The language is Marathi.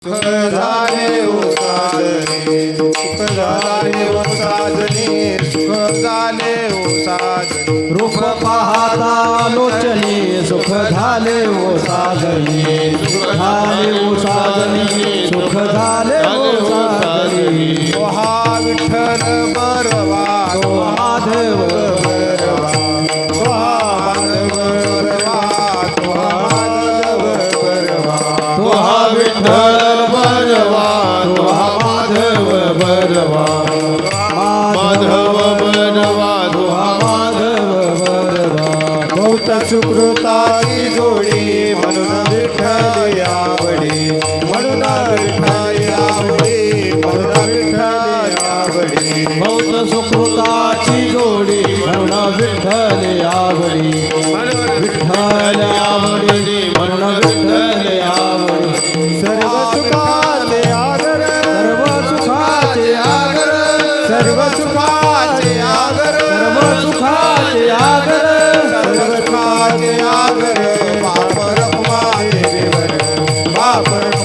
सुख झाले ओ साजने सुख झाले ओ साजने सुख झाले ओ साजने रूप पाहता लोचने सुख झाले ओ साजने सुख झाले ओ साजने सुख झाले ओ साजने तो हा विठ्ठल बरवा तो माधव बरवा तो हा माधव बरवा तो हा माधव बरवा तो हा विठ्ठल बरवा तो हा माधव बरवा माधव बरवा तो हा माधव बरवा बहुत सुकृताची जोडी म्हणून विठ्ठल आवडी म्हणून विठ्ठल आवडी म्हणून विठ्ठल आवडी बहुत सुकृताची जोडी म्हणून विठ्ठल आवडी विठ्ठल आवडी म्हणून विठ्ठल आवडी सर्व सुखाचे आगर सर्व सुखाचे आगर सर्व सुखाचे आगर सर्व सुखाचे आगर सर्व सुखाचे आगर बाप रखमा देवीवर बाप रखमा